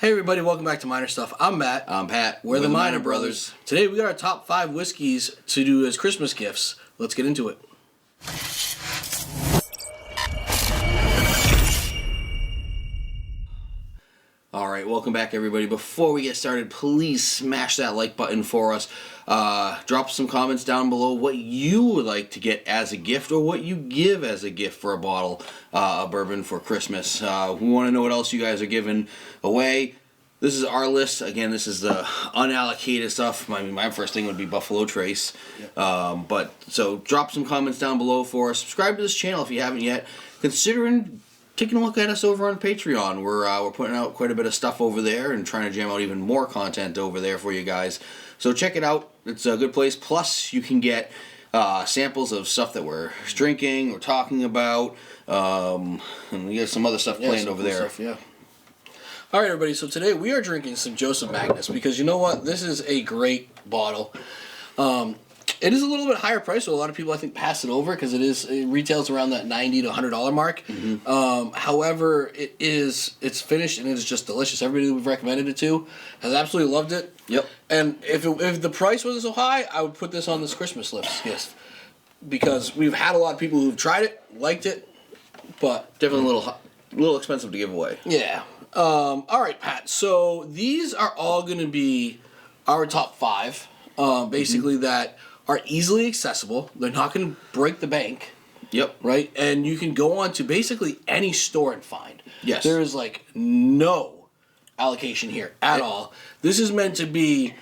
Hey everybody, welcome back to Minor Stuff. I'm Matt. I'm Pat. We're the Minor Brothers. Today we got our top 5 whiskeys to do as Christmas gifts. Let's get into it. Alright, welcome back everybody. Before we get started, please smash that like button for us. Drop some comments down below what you would like to get as a gift or what you give as a gift for a bottle of bourbon for Christmas. We want to know what else you guys are giving away. This is our list. Again, this is the unallocated stuff. I mean, my first thing would be Buffalo Trace. Yep. So drop some comments down below for us. Subscribe to this channel if you haven't yet. Considering taking a look at us over on Patreon. We're putting out quite a bit of stuff over there and trying to jam out even more content over there for you guys. So check it out. It's a good place. Plus, you can get samples of stuff that we're drinking or talking about. And we got some other stuff planned over there. Stuff, All right, everybody. So today we are drinking some Joseph Magnus because you know what? This is a great bottle. It is a little bit higher price, so a lot of people I think pass it over because it retails around that $90 to $100 mark. Mm-hmm. However, it's finished and it is just delicious. Everybody that we've recommended it to has absolutely loved it. Yep. And if the price wasn't so high, I would put this on this Christmas list. Yes, because we've had a lot of people who've tried it, liked it, but definitely a little expensive to give away. Yeah. All right, Pat. So these are all going to be our top 5, basically that are easily accessible. They're not going to break the bank. Yep. Right? And you can go on to basically any store and find. Yes. There is like no allocation here at all. This is meant to be,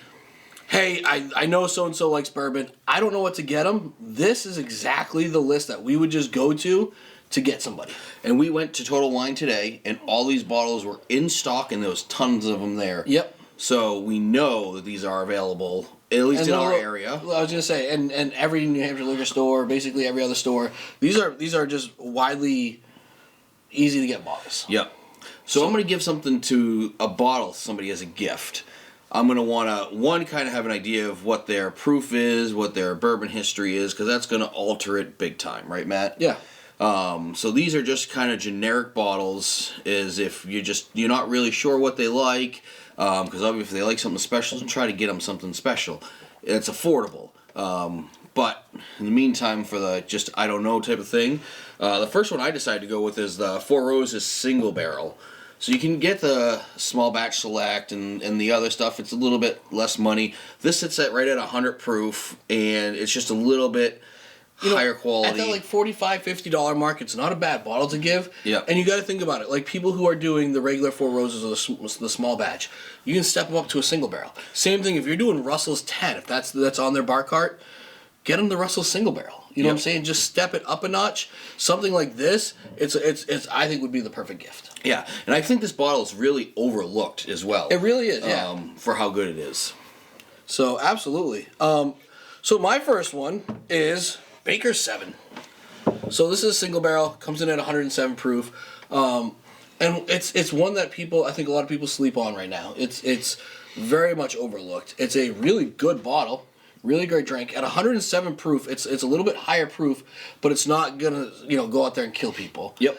hey, I know so-and-so likes bourbon. I don't know what to get them. This is exactly the list that we would just go to get somebody. And we went to Total Wine today, and all these bottles were in stock, and there was tons of them there. Yep. So we know that these are available, at least in our area. I was going to say, and every New Hampshire liquor store, basically every other store, these are just widely easy to get bottles. Yep. So I'm going to give something to a bottle to somebody as a gift. I'm going to want to, kind of have an idea of what their proof is, what their bourbon history is, because that's going to alter it big time, right, Matt? Yeah. So these are just kind of generic bottles, as if you're not really sure what they like, because obviously if they like something special, try to get them something special. It's affordable. But in the meantime, for the just I don't know type of thing, the first one I decided to go with is the Four Roses Single Barrel. So you can get the small batch select and the other stuff. It's a little bit less money. This sits right at 100 proof, and it's just a little bit higher quality. At that like $45, $50 mark, it's not a bad bottle to give. Yeah. And you got to think about it. Like people who are doing the regular Four Roses or the small batch, you can step them up to a single barrel. Same thing if you're doing Russell's 10, if that's on their bar cart, get them the Russell's single barrel. You know what I'm saying? Just step it up a notch. Something like this, it's I think would be the perfect gift. Yeah, and I think this bottle is really overlooked as well. It really is. Yeah. For how good it is. So absolutely. So my first one is Baker's 7. So this is a single barrel, comes in at 107 proof, and it's one that I think a lot of people sleep on right now. It's very much overlooked. It's a really good bottle, really great drink. At 107 proof, it's a little bit higher proof, but it's not gonna go out there and kill people. Yep.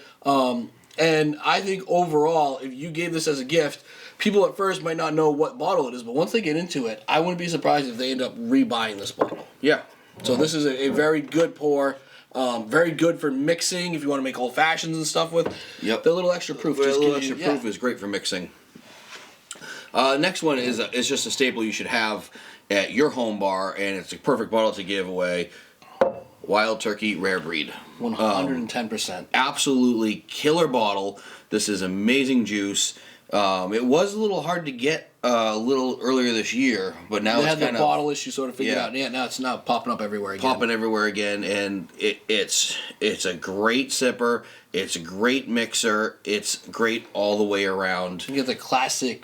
And I think overall, if you gave this as a gift, people at first might not know what bottle it is, but once they get into it, I wouldn't be surprised if they end up rebuying this bottle. Yeah. So this is a very good pour, very good for mixing if you want to make old fashions and stuff with. Yep. The little extra proof. The little extra proof is great for mixing. Next one is just a staple you should have at your home bar, and it's a perfect bottle to give away. Wild Turkey Rare Breed. 110%. Absolutely killer bottle. This is amazing juice. It was a little hard to get a little earlier this year, but now they it's had the bottle issue sort of figured out. Yeah, now it's popping up everywhere again. Popping everywhere again, and it's a great sipper. It's a great mixer. It's great all the way around. You get the classic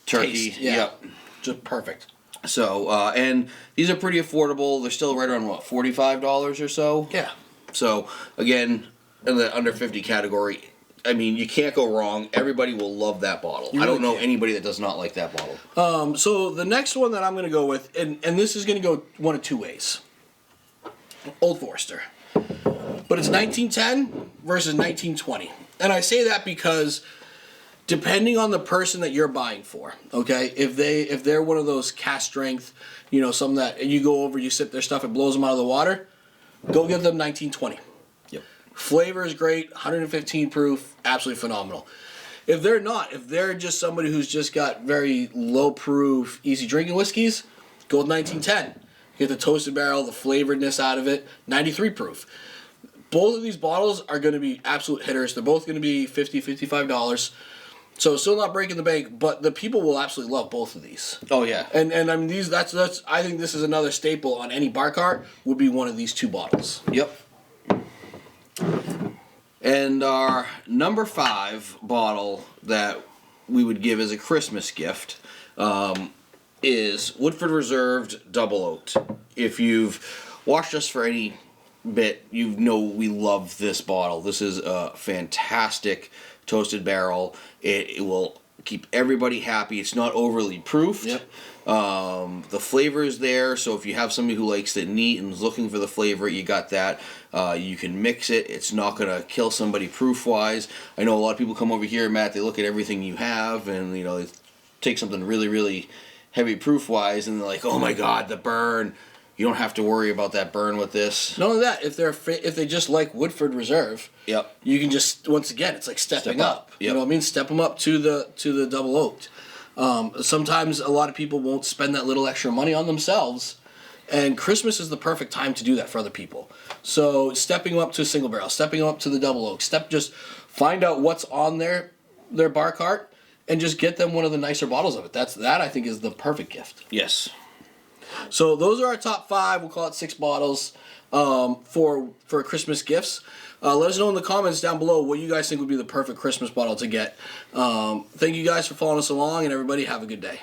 turkey. Taste. Yeah. Yep. Just perfect. So, and these are pretty affordable. They're still right around, what, $45 or so? Yeah. So, again, in the under 50 category, I mean, you can't go wrong. Everybody will love that bottle. I don't know anybody that does not like that bottle. So the next one that I'm going to go with, and this is going to go one of two ways. Old Forester. But it's 1910 versus 1920. And I say that because Depending on the person that you're buying for, okay? If they're one of those cast strength, something that you go over, you sip their stuff, it blows them out of the water, go give them 1920. Yep. Flavor is great, 115 proof, absolutely phenomenal. If they're just somebody who's just got very low proof, easy drinking whiskeys, go with 1910. Get the toasted barrel, the flavoredness out of it, 93 proof. Both of these bottles are going to be absolute hitters. They're both going to be $50, $55. So still not breaking the bank, but the people will absolutely love both of these. Oh yeah. And I mean that's I think this is another staple on any bar cart would be one of these two bottles. Yep. And our number 5 bottle that we would give as a Christmas gift is Woodford Reserved Double Oaked. If you've watched us for any bit, you know we love this bottle. This is a fantastic toasted barrel. It will keep everybody happy. It's not overly proofed. Yep. The flavor is there, so if you have somebody who likes it neat and is looking for the flavor, you got that. You can mix it. It's not going to kill somebody proof-wise. I know a lot of people come over here, Matt, they look at everything you have, and they take something really, really heavy proof-wise, and they're like, oh my god, the burn. You don't have to worry about that burn with this. Not only that, if they just like Woodford Reserve, Yep. you can just, once again, it's like stepping Step up. up. Yep. You know what I mean? Step them up to the double oaked. Sometimes a lot of people won't spend that little extra money on themselves, and Christmas is the perfect time to do that for other people. So stepping them up to a single barrel, stepping them up to the double oak, just find out what's on their bar cart, and just get them one of the nicer bottles of it. That I think is the perfect gift. Yes. So those are our top 5. We'll call it 6 bottles for Christmas gifts. Let us know in the comments down below what you guys think would be the perfect Christmas bottle to get. Thank you guys for following us along, and everybody have a good day.